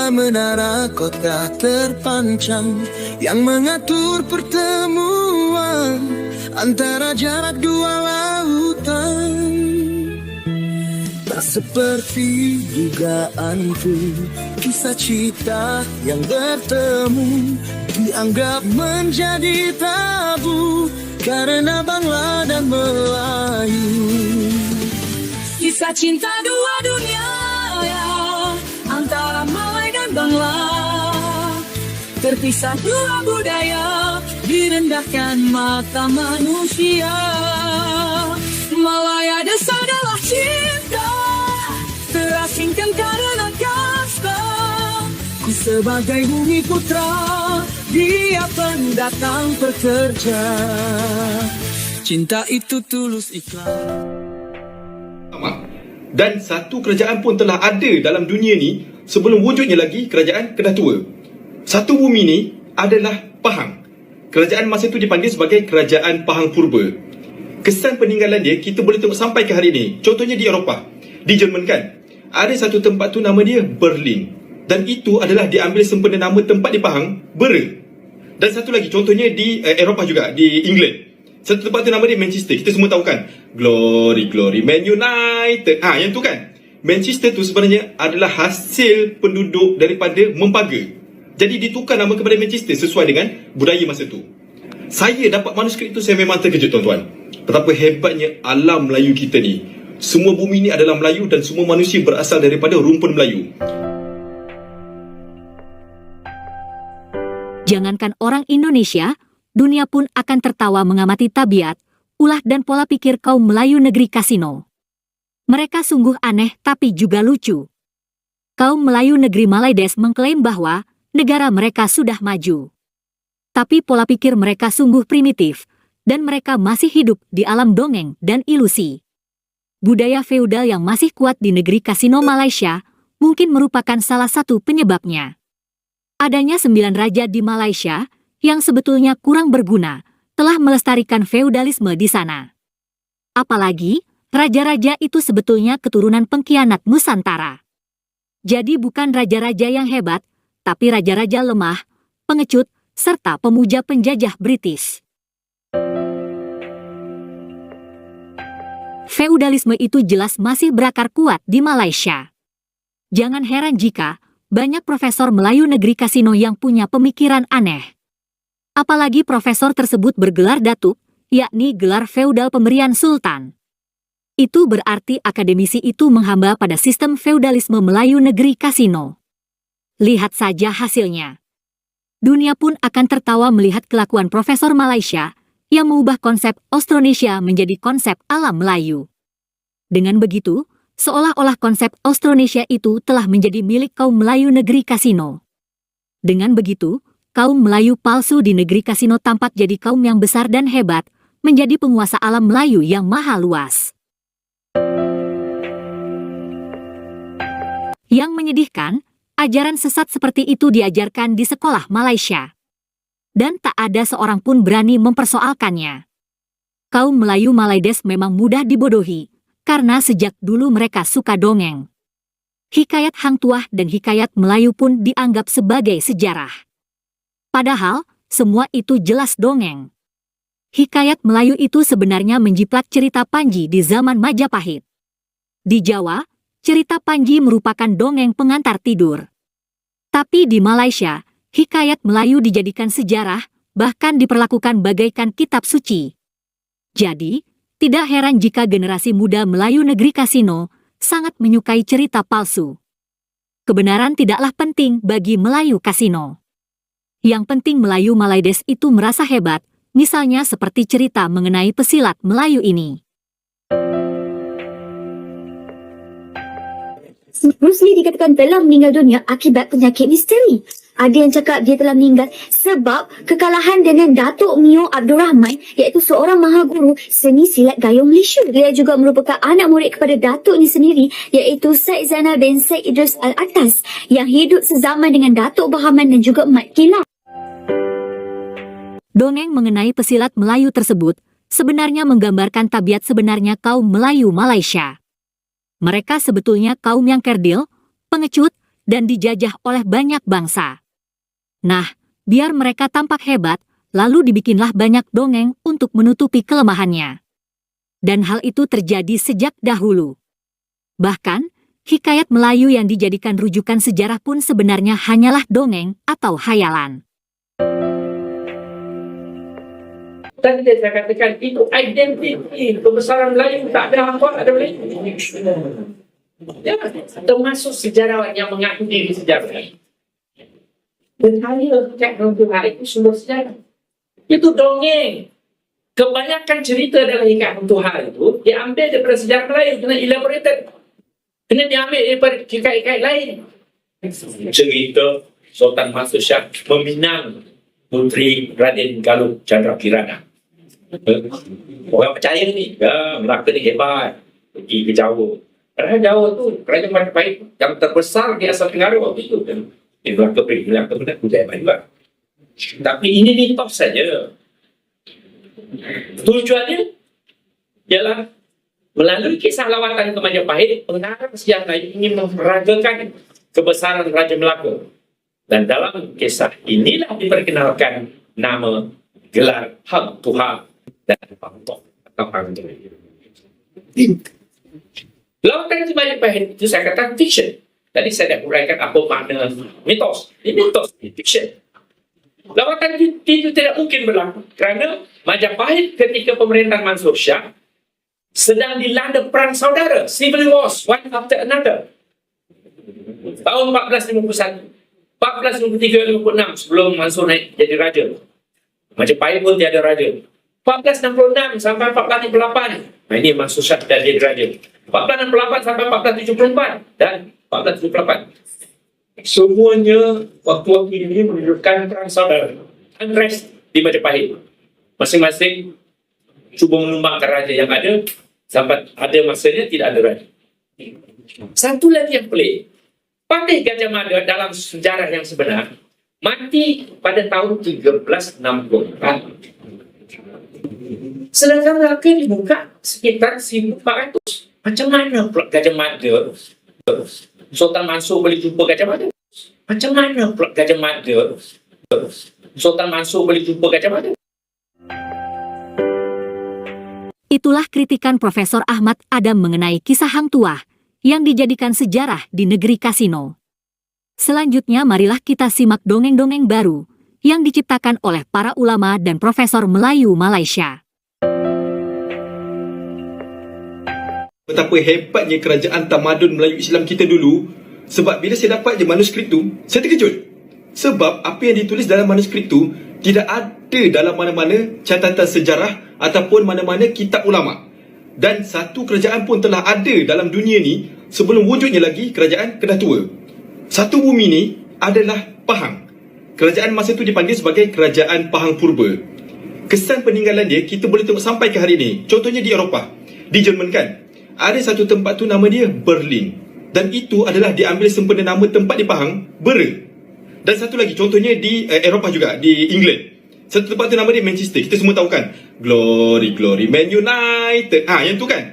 Dua menara kota terpancang yang mengatur pertemuan antara jarak dua lautan. Tak seperti dugaanku, kisah cinta yang bertemu dianggap menjadi tabu karena Bangla dan Melayu. Kisah cinta dua dunia ya, antara Malay dan Bangla. Terpisah dua budaya, direndahkan mata manusia. Malaya desa adalah cinta, terasingkan karena kasta. Ku sebagai bumi putra, dia pendatang pekerja. Cinta itu tulus ikhlas. Dan satu kerajaan pun telah ada dalam dunia ni sebelum wujudnya lagi kerajaan Kedah Tua. Satu bumi ni adalah Pahang. Kerajaan masa itu dipanggil sebagai Kerajaan Pahang Purba. Kesan peninggalan dia kita boleh tengok sampai ke hari ini. Contohnya di Eropah, di Jerman kan, ada satu tempat tu nama dia Berlin. Dan itu adalah diambil sempena nama tempat di Pahang, Bera. Dan satu lagi contohnya di Eropah juga, di England. Satu tempat tu nama dia Manchester. Kita semua tahu kan, Glory, Glory, Man United. Yang tu kan, Manchester tu sebenarnya adalah hasil penduduk daripada Mempaga. Jadi ditukar nama kepada Manchester sesuai dengan budaya masa tu. Saya dapat manuskrip tu, saya memang terkejut tuan-tuan. Betapa hebatnya alam Melayu kita ni. Semua bumi ni adalah Melayu dan semua manusia berasal daripada rumpun Melayu. Jangankan orang Indonesia, dunia pun akan tertawa mengamati tabiat, ulah dan pola pikir kaum Melayu negeri Kasino. Mereka sungguh aneh tapi juga lucu. Kaum Melayu negeri Malaydes mengklaim bahwa negara mereka sudah maju. Tapi pola pikir mereka sungguh primitif, dan mereka masih hidup di alam dongeng dan ilusi. Budaya feudal yang masih kuat di negeri Kasino Malaysia mungkin merupakan salah satu penyebabnya. Adanya 9 raja di Malaysia yang sebetulnya kurang berguna, telah melestarikan feudalisme di sana. Apalagi, raja-raja itu sebetulnya keturunan pengkhianat Nusantara. Jadi bukan raja-raja yang hebat, tapi raja-raja lemah, pengecut, serta pemuja penjajah British. Feudalisme itu jelas masih berakar kuat di Malaysia. Jangan heran jika banyak profesor Melayu negeri Kasino yang punya pemikiran aneh. Apalagi profesor tersebut bergelar datuk, yakni gelar feudal pemberian sultan. Itu berarti akademisi itu menghamba pada sistem feudalisme Melayu negeri Kasino. Lihat saja hasilnya. Dunia pun akan tertawa melihat kelakuan profesor Malaysia yang mengubah konsep Austronesia menjadi konsep alam Melayu. Dengan begitu, seolah-olah konsep Austronesia itu telah menjadi milik kaum Melayu negeri Kasino. Dengan begitu, kaum Melayu palsu di negeri Kasino tampak jadi kaum yang besar dan hebat, menjadi penguasa alam Melayu yang maha luas. Yang menyedihkan, ajaran sesat seperti itu diajarkan di sekolah Malaysia. Dan tak ada seorang pun berani mempersoalkannya. Kaum Melayu Malaydes memang mudah dibodohi, karena sejak dulu mereka suka dongeng. Hikayat Hang Tuah dan hikayat Melayu pun dianggap sebagai sejarah. Padahal, semua itu jelas dongeng. Hikayat Melayu itu sebenarnya menjiplak cerita Panji di zaman Majapahit. Di Jawa, cerita Panji merupakan dongeng pengantar tidur. Tapi di Malaysia, hikayat Melayu dijadikan sejarah, bahkan diperlakukan bagaikan kitab suci. Jadi, tidak heran jika generasi muda Melayu negeri Kasino sangat menyukai cerita palsu. Kebenaran tidaklah penting bagi Melayu Kasino. Yang penting Melayu Malaydes itu merasa hebat, misalnya seperti cerita mengenai pesilat Melayu ini. Bruce Lee dikatakan telah meninggal dunia akibat penyakit misteri. Ada yang cakap dia telah meninggal sebab kekalahan dengan Datuk Mio Abdul Rahman, iaitu seorang mahaguru seni silat gayung Malaysia. Dia juga merupakan anak murid kepada Datuk ni sendiri, iaitu Syed Zainal bin Syed Idris Al-Atas, yang hidup sezaman dengan Datuk Bahaman dan juga Mat Kilat. Dongeng mengenai pesilat Melayu tersebut sebenarnya menggambarkan tabiat sebenarnya kaum Melayu Malaysia. Mereka sebetulnya kaum yang kerdil, pengecut, dan dijajah oleh banyak bangsa. Nah, biar mereka tampak hebat, lalu dibikinlah banyak dongeng untuk menutupi kelemahannya. Dan hal itu terjadi sejak dahulu. Bahkan, hikayat Melayu yang dijadikan rujukan sejarah pun sebenarnya hanyalah dongeng atau hayalan. Tadi saya katakan itu identiti kebesaran Melayu, tak ada apa, ada Melayu. Ya, termasuk sejarawan yang mengaku diri sejarah. Dan hanya cek untuk hari itu sumber sejarah. Itu dongeng. Kebanyakan cerita dalam hikayat Tuhan itu diambil daripada sejarah Melayu, kena elaborated. Kena diambil daripada hikayat lain. Cerita Sultan Mansur Shah meminang Puteri Raden Galuh Chandra Kirana. Orang percaya ni, ya, Melaka ni hebat, pergi ke Jawa. Kerana Jawa tu kerajaan Majapahit yang terbesar di Asia Tenggara waktu itu. Di Melaka benar hebat juga. Tapi ini mitos saja. Tujuannya ialah melalui kisah lawatan ke Majapahit, pengarang sejarah ingin memperagakan kebesaran Raja Melaka. Dan dalam kisah inilah diperkenalkan nama, gelar, Hang Tuha dan Pangtok atau Pangtok. Lawatan ke Majapahit itu saya katakan fiction. Tadi saya dah uraikan apa makna mitos. Ini mitos, ini fiction. Lawatan itu tidak mungkin berlaku kerana Majapahit ketika pemerintahan Mansur Shah sedang dilanda perang saudara, civil wars, one after another. Tahun 1451, 1453-56 sebelum Mansur naik jadi raja. Majapahit pun tiada raja. 1466 sampai 1458. Ini Mansur Shah dah jadi raja. 1468 sampai 1474 dan 1478. Semuanya waktu-waktu ini menunjukkan perang saudara. Unrest di Majapahit. Masing-masing cuba menumbangkan raja yang ada sampai ada masanya tidak ada raja. Satu lagi yang pelik. Patih Gajah Mada dalam sejarah yang sebenar mati pada tahun 1364. Sedangkan Melaka dibuka sekitar 1400. Macam mana pula Gajah Mada? Sultan Mansur boleh jumpa Gajah Mada? Macam mana pula Gajah Mada? Sultan Mansur boleh jumpa Gajah Mada? Itulah kritikan Profesor Ahmad Adam mengenai kisah Hang Tuah yang dijadikan sejarah di negeri kasino. Selanjutnya marilah kita simak dongeng-dongeng baru yang diciptakan oleh para ulama dan profesor Melayu Malaysia. Betapa hebatnya kerajaan tamadun Melayu Islam kita dulu. Sebab bila saya dapat je manuskrip tu, saya terkejut. Sebab apa yang ditulis dalam manuskrip tu tidak ada dalam mana-mana catatan sejarah ataupun mana-mana kitab ulama. Dan satu kerajaan pun telah ada dalam dunia ni sebelum wujudnya lagi kerajaan Kedah Tua. Satu bumi ni adalah Pahang. Kerajaan masa tu dipanggil sebagai Kerajaan Pahang Purba. Kesan peninggalan dia kita boleh tengok sampai ke hari ni. Contohnya di Eropah, di Jerman kan. Ada satu tempat tu nama dia Berlin. Dan itu adalah diambil sempena nama tempat di Pahang, Bera. Dan satu lagi contohnya di Eropah juga, di England. Satu tempat tu nama dia Manchester. Kita semua tahu kan, Glory, Glory, Man United. Yang tu kan.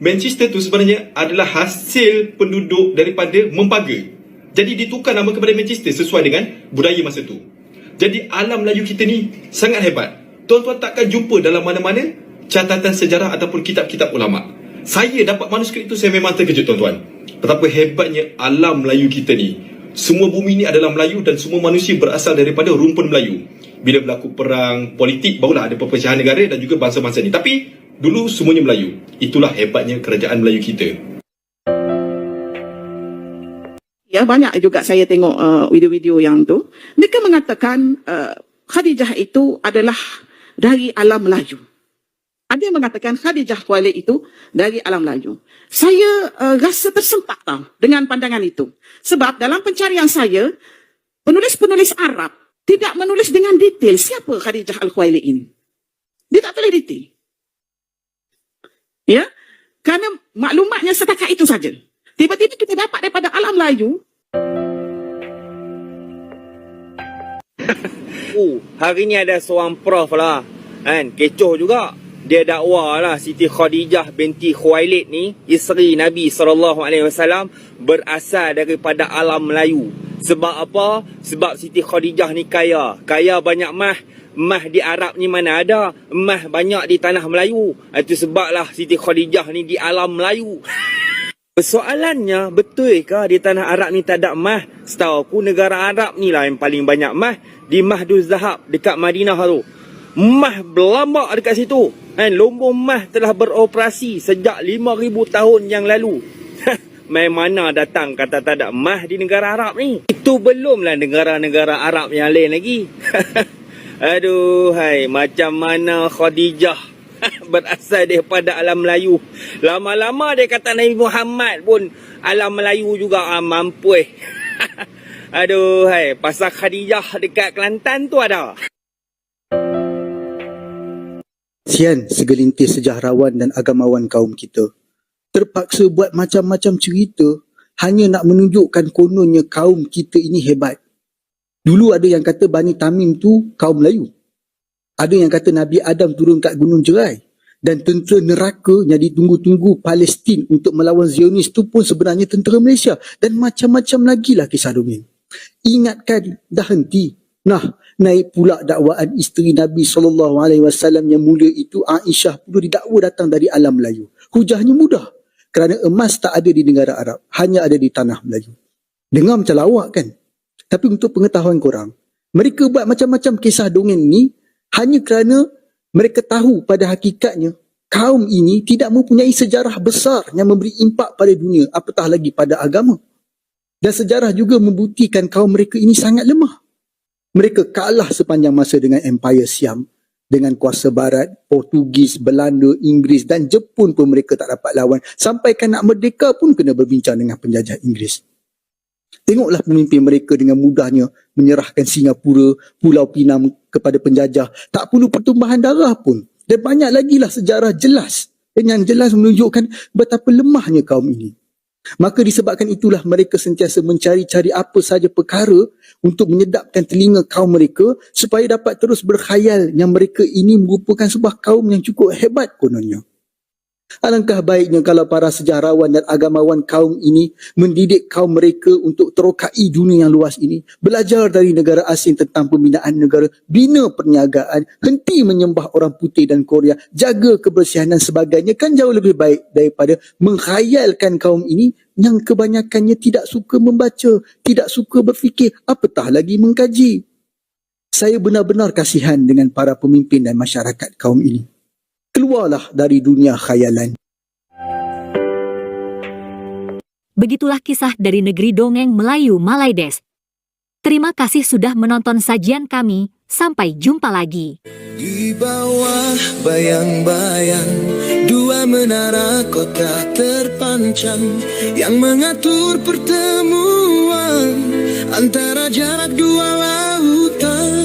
Manchester tu sebenarnya adalah hasil penduduk daripada Mempaga. Jadi ditukar nama kepada Manchester sesuai dengan budaya masa tu. Jadi alam Melayu kita ni sangat hebat. Tuan-tuan takkan jumpa dalam mana-mana catatan sejarah ataupun kitab-kitab ulama. Saya dapat manuskrip itu, saya memang terkejut tuan-tuan. Betapa hebatnya alam Melayu kita ni. Semua bumi ni adalah Melayu dan semua manusia berasal daripada rumpun Melayu. Bila berlaku perang politik, barulah ada perpecahan negara dan juga bangsa-bangsa ni. Tapi dulu semuanya Melayu. Itulah hebatnya kerajaan Melayu kita. Ya, banyak juga saya tengok video-video yang tu. Mereka mengatakan Khadijah itu adalah dari alam Melayu. Ada yang mengatakan Khadijah Khuwailid itu dari alam Melayu. Saya rasa tersempat tau dengan pandangan itu. Sebab dalam pencarian saya, penulis-penulis Arab tidak menulis dengan detail siapa Khadijah Al-Khuwailid ini. Dia tak tulis detail. Ya, kerana maklumatnya setakat itu saja. Tiba-tiba kita dapat daripada alam Melayu. Hari ni ada seorang prof lah. Kan, kecoh juga. dia dakwa lah Siti Khadijah binti Khuwailid ni, isteri Nabi SAW, berasal daripada alam Melayu. Sebab apa? Sebab Siti Khadijah ni kaya. Kaya banyak mah. Mah di Arab ni mana ada? Mah banyak di tanah Melayu. Itu sebablah Siti Khadijah ni di alam Melayu. Persoalannya, betul ke di tanah Arab ni tak ada mah? Setahu aku negara Arab ni lah yang paling banyak mah. Di Mahduz Zahab dekat Madinah tu. Mah berlambak dekat situ. Lumbung mah telah beroperasi sejak 5,000 tahun yang lalu. Mai mana datang kata tak ada mah di negara Arab ni? Itu belumlah negara-negara Arab yang lain lagi. Aduh, hai, macam mana Khadijah berasal daripada alam Melayu. Lama-lama dia kata Nabi Muhammad pun alam Melayu juga mampu. Aduh, hai, pasal Khadijah dekat Kelantan tu ada. Sian segelintir sejarawan dan agamawan kaum kita. Terpaksa buat macam-macam cerita hanya nak menunjukkan kononnya kaum kita ini hebat. Dulu ada yang kata Bani Tamim tu kaum Melayu. Ada yang kata Nabi Adam turun kat Gunung Jerai. Dan tentera neraka yang ditunggu-tunggu Palestin untuk melawan Zionis tu pun sebenarnya tentera Malaysia. Dan macam-macam lagi lah kisah dongeng. Ingatkan, dah henti. Nah, naik pula dakwaan isteri Nabi SAW yang mulia itu, Aisyah pun didakwa datang dari alam Melayu. Hujahnya mudah. Kerana emas tak ada di negara Arab. Hanya ada di tanah Melayu. Dengar macam lawak kan? Tapi untuk pengetahuan korang, mereka buat macam-macam kisah dongeng ni hanya kerana mereka tahu pada hakikatnya kaum ini tidak mempunyai sejarah besar yang memberi impak pada dunia, apatah lagi pada agama. Dan sejarah juga membuktikan kaum mereka ini sangat lemah. Mereka kalah sepanjang masa dengan Empire Siam, dengan kuasa barat, Portugis, Belanda, Inggeris dan Jepun pun mereka tak dapat lawan. Sampaikan nak merdeka pun kena berbincang dengan penjajah Inggeris. Tengoklah pemimpin mereka dengan mudahnya menyerahkan Singapura, Pulau Pinang kepada penjajah. Tak perlu pertumbuhan darah pun. Dan banyak lagi lah sejarah jelas. Yang jelas menunjukkan betapa lemahnya kaum ini. Maka disebabkan itulah mereka sentiasa mencari-cari apa saja perkara untuk menyedapkan telinga kaum mereka supaya dapat terus berkhayal yang mereka ini merupakan sebuah kaum yang cukup hebat kononnya. Alangkah baiknya kalau para sejarawan dan agamawan kaum ini mendidik kaum mereka untuk terokai dunia yang luas ini, belajar dari negara asing tentang pembinaan negara, bina perniagaan, henti menyembah orang putih dan Korea, jaga kebersihan dan sebagainya, kan jauh lebih baik daripada menghayalkan kaum ini yang kebanyakannya tidak suka membaca, tidak suka berfikir, apatah lagi mengkaji. Saya benar-benar kasihan dengan para pemimpin dan masyarakat kaum ini. Keluarlah dari dunia khayalan. Begitulah kisah dari negeri dongeng Melayu Malaides. Terima kasih sudah menonton sajian kami. Sampai jumpa lagi. Di bawah bayang-bayang dua menara kota terpancang yang mengatur pertemuan antara jarak dua lautan.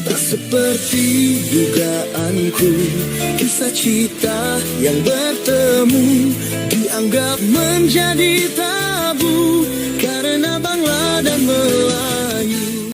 Tak seperti dugaanku, kisah cinta yang bertemu dianggap menjadi tabu karena bangla dan Melayu.